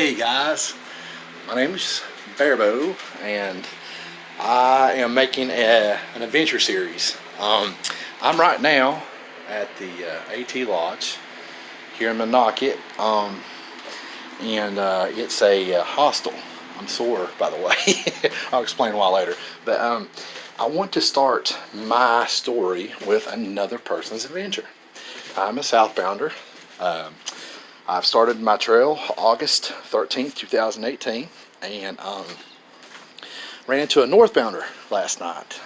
Hey guys, my name is Barebow and I am making an adventure series. I'm right now at the AT Lodge here in Monocket, and it's a hostel. I'm sore, by the way. I'll explain a while later. But I want to start my story with another person's adventure. I'm a southbounder. I've started my trail August 13th, 2018, and ran into a northbounder last night.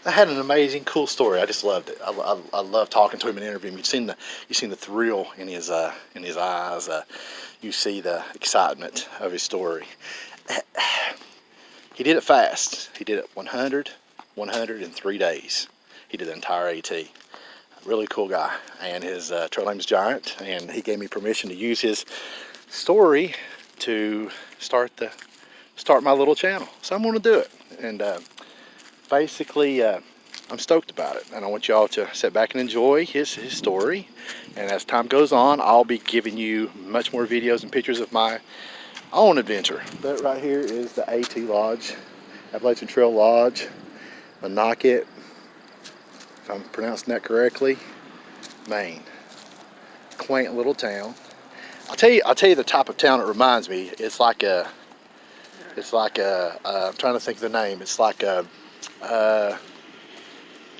I had an amazing, cool story. I just loved it. I love talking to him and interviewing him. You've seen the thrill in his eyes. You see the excitement of his story. He did it fast. He did it 103 days. He did the entire AT. Really cool guy, and his trail name is Giant, and he gave me permission to use his story to start my little channel. So I'm going to do it, and basically I'm stoked about it, and I want y'all to sit back and enjoy his story. And as time goes on, I'll be giving you much more videos and pictures of my own adventure. But right here is the AT Lodge, Appalachian Trail Lodge, Monocket, if I'm pronouncing that correctly, Maine. Quaint little town. I'll tell you the type of town it reminds me. It's like a I'm trying to think of the name. It's like a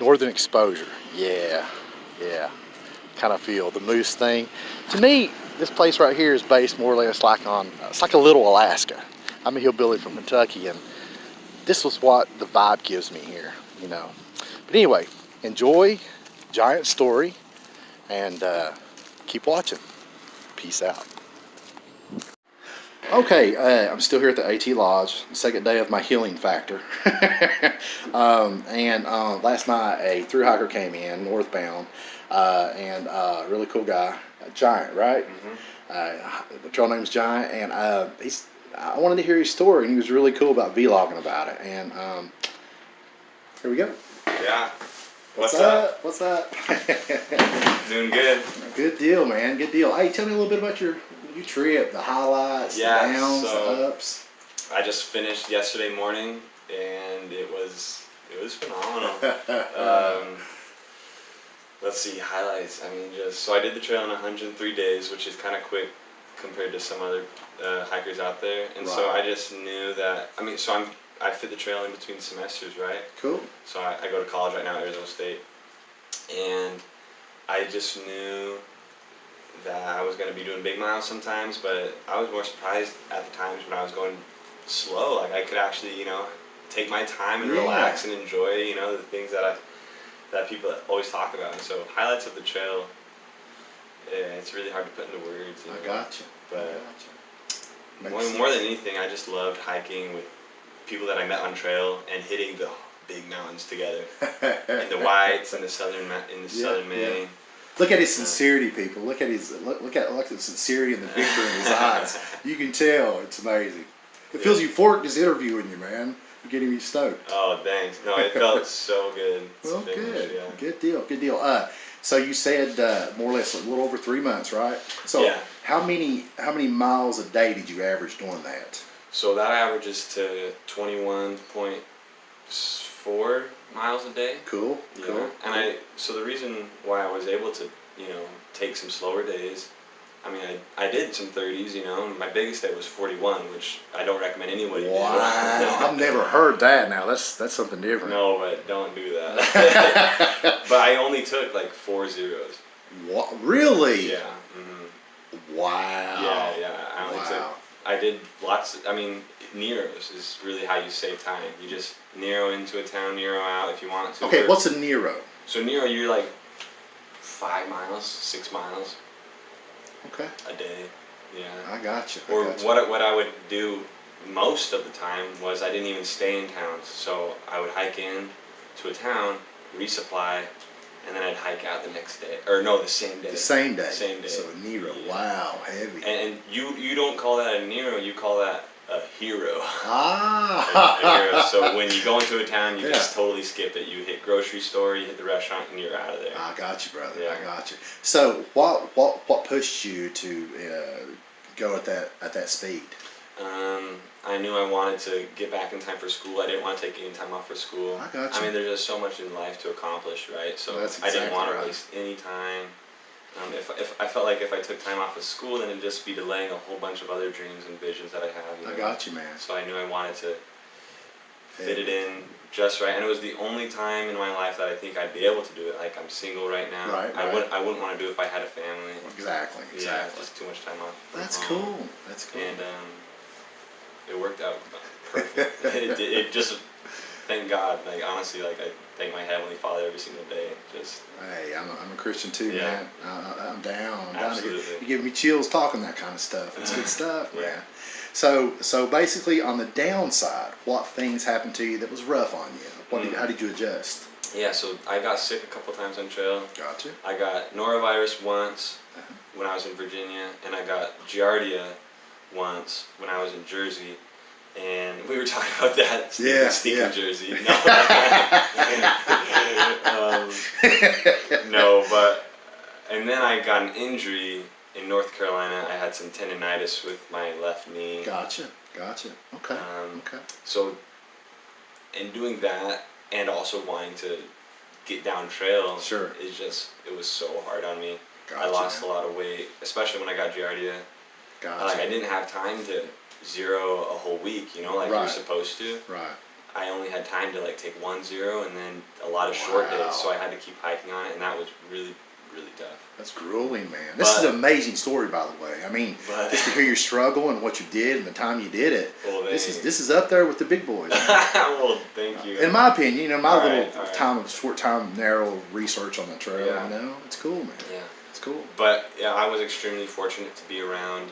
Northern Exposure. Yeah. Kind of feel the moose thing. To me, this place right here is based more or less it's like a little Alaska. I'm a hillbilly from Kentucky, and this was what the vibe gives me here, you know. But anyway, enjoy Giant's story and keep watching. Peace out. Okay, I'm still here at the AT Lodge, the second day of my healing factor. And last night a thru hiker came in northbound, and really cool guy, Giant, right? Mm-hmm. The trail name's Giant, and I wanted to hear his story, and he was really cool about vlogging about it. And here we go. Yeah. What's up? What's up? Doing good. Good deal, man. Good deal. Hey, tell me a little bit about your trip, the highlights, the downs, the ups. I just finished yesterday morning, and it was phenomenal. Let's see, highlights. I mean, so I did the trail in 103 days, which is kind of quick compared to some other hikers out there. And right. So I just knew that. I mean, I fit the trail in between semesters, right? Cool. So I go to college right now at Arizona State, and I just knew that I was going to be doing big miles sometimes, but I was more surprised at the times when I was going slow. Like I could actually, take my time and relax and enjoy, the things that people always talk about. And so highlights of the trail, it's really hard to put into words. I gotcha. But more than anything, I just loved hiking with people that I met on trail and hitting the big mountains together, and the whites and the southern Maine. Look at his sincerity, people. Look at the sincerity and the victory in his eyes. You can tell it's amazing. It feels euphoric just interviewing you, man. You're getting me stoked. Oh, thanks. No, it felt so good. Well, good. Yeah. Good deal. So you said more or less a little over 3 months, right? So yeah. How many miles a day did you average doing that? So that averages to 21.4 miles a day. Cool. And so the reason why I was able to, take some slower days, I mean, I did some 30s, my biggest day was 41, which I don't recommend anybody do. Wow, I've never heard that. Now that's something different. No, but don't do that. But I only took like 4 zeros. What? Really? Yeah. Mm-hmm. Wow. Yeah. I did lots. Neros is really how you save time. You just Nero into a town, Nero out if you want to. Okay, what's a Nero? So Nero, you're like 5 miles, 6 miles. Okay. A day. Yeah. I gotcha. What I would do most of the time was I didn't even stay in towns. So I would hike in to a town, resupply, and then I'd hike out the next day. Or no, the same day. Same day. So a Nero. Yeah. Wow, heavy. And you don't call that a Nero, you call that a hero. Ah. A hero. So when you go into a town, you just totally skip it. You hit grocery store, you hit the restaurant, and you're out of there. I got you, brother. Yeah. I got you. So what pushed you to go at that speed? I knew I wanted to get back in time for school. I didn't want to take any time off for school. I got you. I mean, there's just so much in life to accomplish, right? So That's I didn't exactly want to right. waste any time. If I felt like if I took time off of school, then it'd just be delaying a whole bunch of other dreams and visions that I have. I got you, man. So I knew I wanted to fit it in just right, and it was the only time in my life that I think I'd be able to do it. Like, I'm single right now. Right, I right. wouldn't want to do it if I had a family. Exactly. Yeah, just too much time off. That's cool. That's cool. And it worked out perfect. it just, thank God. Like, honestly, like, I thank my Heavenly Father every single day. Just. Hey, I'm a Christian too, Yeah. man. I'm down. I'm Absolutely. down. You give me chills talking that kind of stuff. It's good stuff, Yeah. man. So basically, on the downside, what things happened to you that was rough on you? How did you adjust? Yeah, so I got sick a couple times on trail. Gotcha. I got norovirus once when I was in Virginia, and I got giardia once when I was in Jersey. And we were talking about that stinking Jersey. No, no, but and then I got an injury in North Carolina. I had some tendonitis with my left knee. Gotcha. Okay. Okay. So, in doing that, and also wanting to get down trail, Sure. It was so hard on me. Gotcha, I lost man. a lot of weight, especially when I got giardia. Gotcha. Like, I didn't have time to zero a whole week, like you're Right. supposed to. Right. I only had time to like take 1 0 and then a lot of short Wow. days, so I had to keep hiking on it, and that was really, really tough. That's grueling, man. This is an amazing story, by the way. I mean, just to hear your struggle and what you did and the time you did it. Well, this is up there with the big boys. Well, thank you. In my opinion, my All little right. short time, narrow research on the trail. Yeah. It's cool, man. Yeah. It's cool. But yeah, I was extremely fortunate to be around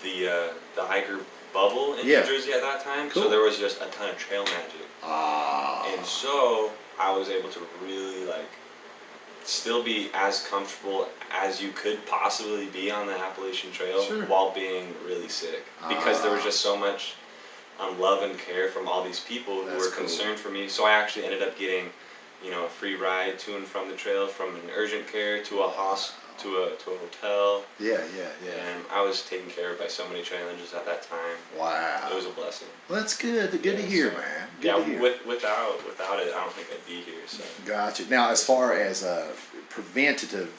the hiker bubble in New Jersey at that time. Cool. So there was just a ton of trail magic. And so I was able to really still be as comfortable as you could possibly be on the Appalachian Trail while being really sick, because there was just so much love and care from all these people who were concerned for me. So I actually ended up getting a free ride to and from the trail, from an urgent care to a to a hotel. Yeah. And I was taken care of by so many trail rangers at that time. Wow. It was a blessing. Well, that's good. Good to hear, man. Good to hear. Without it, I don't think I'd be here. So. Gotcha. Now, as far as preventive,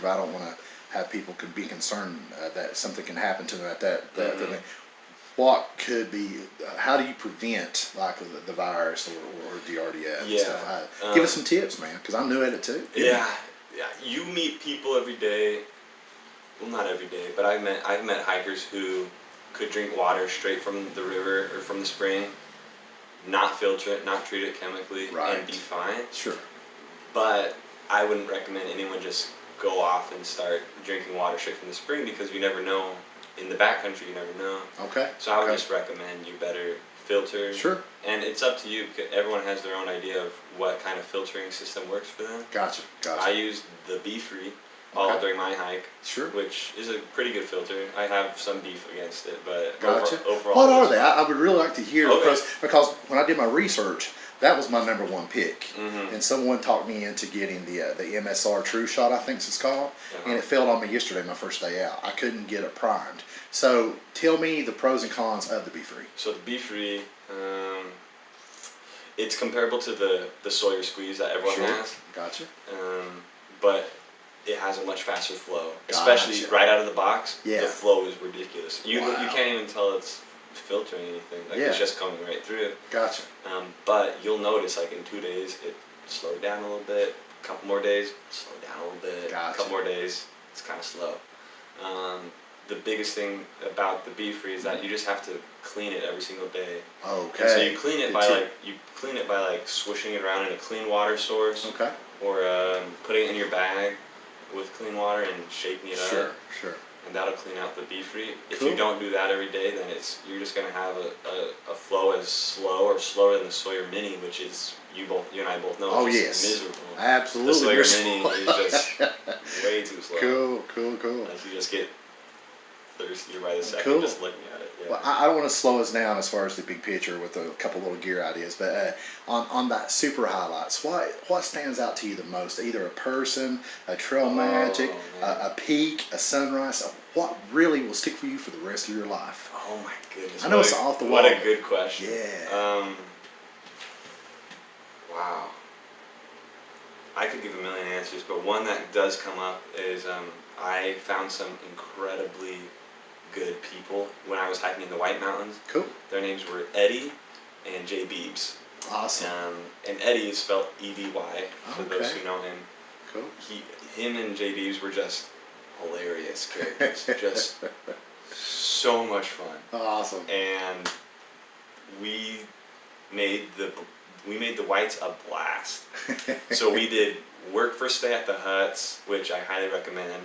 I don't want to have people could be concerned that something can happen to them at that. What could be? How do you prevent like the virus or giardia and stuff? Give us some tips, man, because I'm new at it too. Yeah. You meet people every day. Well, not every day, but I've met hikers who could drink water straight from the river or from the spring, not filter it, not treat it chemically, and be fine. Sure. But I wouldn't recommend anyone just go off and start drinking water straight from the spring, because you never know. In the backcountry, you never know. Okay. So I would just recommend you better filter. Sure. And it's up to you. Everyone has their own idea of what kind of filtering system works for them. Gotcha. I used the Be Free during my hike. Sure. Which is a pretty good filter. I have some beef against it, but gotcha. Overall. What are they? I would really like to hear because when I did my research, that was my number one pick. And someone talked me into getting the MSR True Shot, I think it's called, and it failed on me yesterday, my first day out. I couldn't get it primed. So tell me the pros and cons of the Be Free. So the Be Free, it's comparable to the Sawyer Squeeze that everyone has. Gotcha. But it has a much faster flow, especially right out of the box. Yeah. The flow is ridiculous. You can't even tell it's filtering anything. It's just coming right through. Gotcha. But you'll notice, in 2 days, it slowed down a little bit. A couple more days, slowed down a little bit. Gotcha. A couple more days, it's kind of slow. The biggest thing about the Be Free is that you just have to clean it every single day. Okay. And so you clean it by swishing it around in a clean water source. Okay. Or putting it in your bag with clean water and shaking it up. Sure. And that'll clean out the Be Free. If you don't do that every day, then you're just gonna have a flow as slow or slower than the Sawyer Mini, which is you and I both know. Oh is yes. miserable. Absolutely. The Sawyer Mini is just way too slow. Cool. You just get thirstier by the second Cool. just looking at it. Yeah. Well, I don't want to slow us down as far as the big picture with a couple little gear ideas, but on that super highlights, what stands out to you the most? Either a person, a trail magic, a peak, a sunrise. What really will stick for you for the rest of your life? Oh my goodness! I know it's off the wall. What a good question. Yeah. Wow. I could give a million answers, but one that does come up is I found some incredibly good people when I was hiking in the White Mountains. Cool. Their names were Eddie and Jay Beebs. Awesome. And Eddie is spelled E-D-Y, for those Okay. who know him. Cool. Him and Jay Beebs were just hilarious characters. Just so much fun. Awesome. And we made the Whites a blast. So we did work for stay at the huts, which I highly recommend.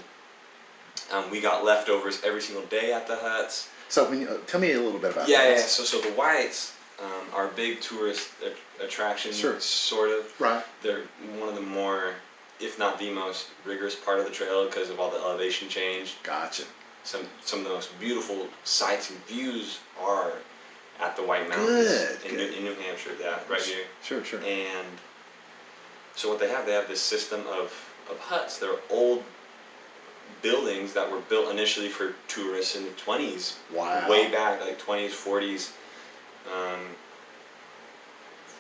We got leftovers every single day at the huts. So tell me a little bit about that. Yeah. So the Whites are a big tourist attraction, Sure. sort of. Right. They're one of the more, if not the most rigorous part of the trail because of all the elevation change. Gotcha. Some of the most beautiful sights and views are at the White Mountains in New Hampshire, right here. Sure. And so what they have this system of huts. They're old buildings that were built initially for tourists in the 20s. Wow. Way back, like 20s, 40s,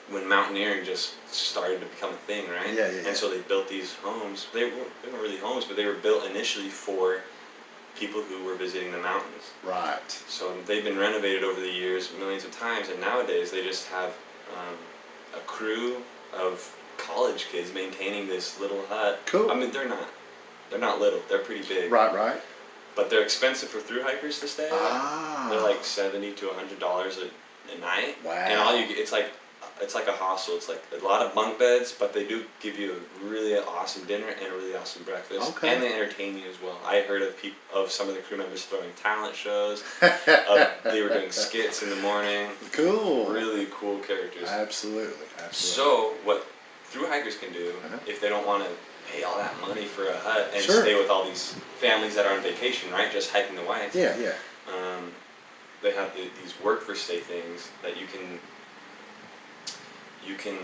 when mountaineering just started to become a thing, right? Yeah. And so they built these homes. They weren't really homes, but they were built initially for people who were visiting the mountains. Right. So they've been renovated over the years millions of times, and nowadays they just have a crew of college kids maintaining this little hut. Cool. I mean, they're not little. They're pretty big. Right. But they're expensive for through hikers to stay at. Ah. They're like $70 to $100 a night. Wow. And all you get, it's like a hostel. It's like a lot of bunk beds, but they do give you a really awesome dinner and a really awesome breakfast. Okay. And they entertain you as well. I heard of some of the crew members throwing talent shows. They were doing skits in the morning. Cool. Really cool characters. Absolutely. So what through hikers can do if they don't want to pay all that money for a hut and Sure. stay with all these families that are on vacation, right? Just hiking the Whites. Yeah. They have these work for stay things that you can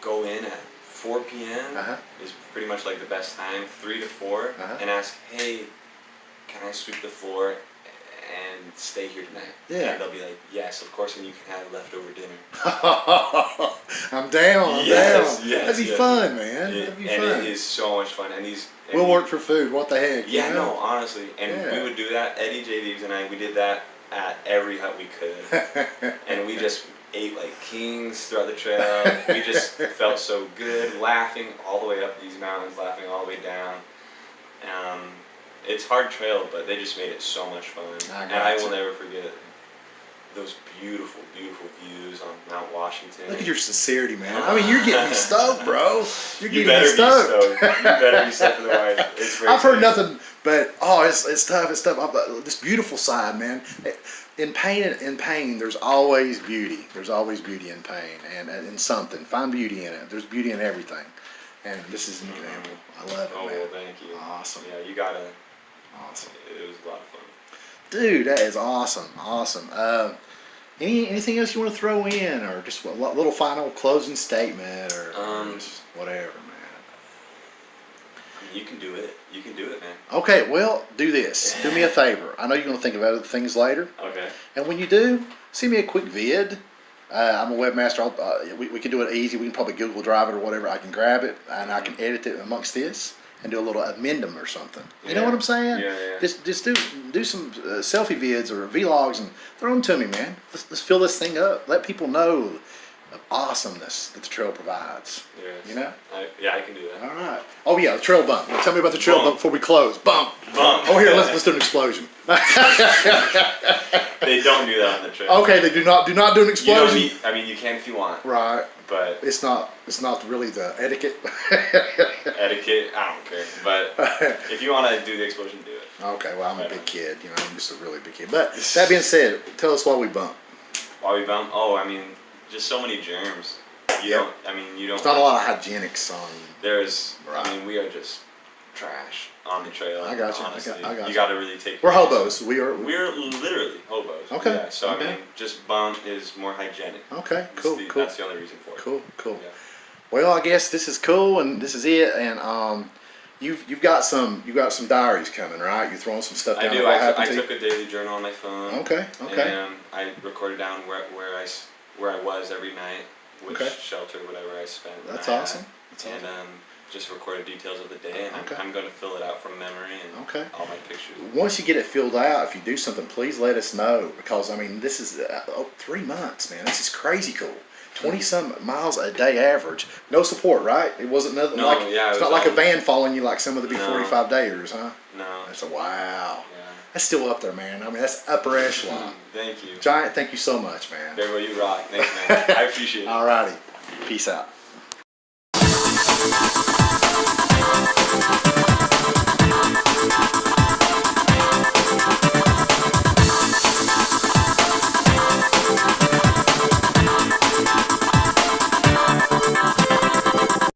go in at 4 p.m. Is pretty much like the best time, 3 to 4, and ask, hey, can I sweep the floor and stay here tonight? Yeah. And they'll be like, yes, of course, and you can have leftover dinner. I'm down. Yes, That'd be fun, man. It, That'd be and fun. it is so much fun. And We'll work for food. What the heck? Yeah, you know? no, honestly. And we would do that. Eddie, J. Leaves, and I, we did that at every hut we could. And we just ate like kings throughout the trail. We just felt so good, laughing all the way up these mountains, laughing all the way down. It's hard trail, but they just made it so much fun. And I will never forget those beautiful, beautiful views on Mount Washington. Look at your sincerity, man. I mean, you're getting me stoked, bro. You're You getting better me stoked. be stoked. You better be stoked for the White. It's very I've heard exciting. nothing but it's tough. It's tough. This beautiful side, man. In pain, there's always beauty. There's always beauty in pain, and in something. Find beauty in it. There's beauty in everything, and this is an example. I love it, Oh, man. well, thank you. Awesome. Yeah, you gotta. Awesome. It was a lot of fun. Dude, that is awesome. Anything else you want to throw in, or just a little final closing statement, or just whatever, man? I mean, you can do it. You can do it, man. Okay, well, do this. Do me a favor. I know you're going to think of other things later. Okay. And when you do, send me a quick vid. I'm a webmaster. We can do it easy. We can probably Google Drive it or whatever. I can grab it and I can edit it amongst this and do a little addendum or something. You know what I'm saying? Yeah. Just do some selfie vids or vlogs and throw them to me, man. Let's fill this thing up. Let people know the awesomeness that the trail provides. Yes. You know? I can do that. All right. Oh yeah, the trail bump. Tell me about the trail bump before we close. Bump. Bump. Oh here, let's do an explosion. They don't do that on the trail. Okay, they do not do an explosion. You can if you want. Right. But It's not really the etiquette. etiquette, I don't care. But if you want to do the explosion, do it. Okay, well I'm a big kid, I'm just a really big kid. But that being said, tell us why we bump. Why we bump? Just so many germs. You don't. There's not a lot of hygienics on. There's. Right. We are just trash on the trail. I got you. Honestly, I got you. You got to really take. We're care of hobos. yourself. We're literally hobos. Okay. Yeah. So Okay. I mean, just bum is more hygienic. Okay. Cool. Cool. That's the only reason for it. Cool. Cool. Yeah. Well, I guess this is cool, and this is it. And you've got some diaries coming, right? You're throwing some stuff down. I do. I took a daily journal on my phone. Okay. Okay. And I recorded down where I was every night, which shelter, whatever I spent. That's awesome. And just recorded details of the day, and I'm going to fill it out from memory and all my pictures. Once you get it filled out, if you do something, please let us know, because I mean, this is 3 months, man. This is crazy cool. 20-some miles a day average. No support, right? It wasn't nothing like. Yeah, it's not like a van following you like some of the big 45 dayers, huh? No. That's wow. Yeah. That's still up there, man. I mean, that's upper echelon. Thank you. Giant, thank you so much, man. Bearbo, you rock. Thanks, man. I appreciate it. All righty. Peace out.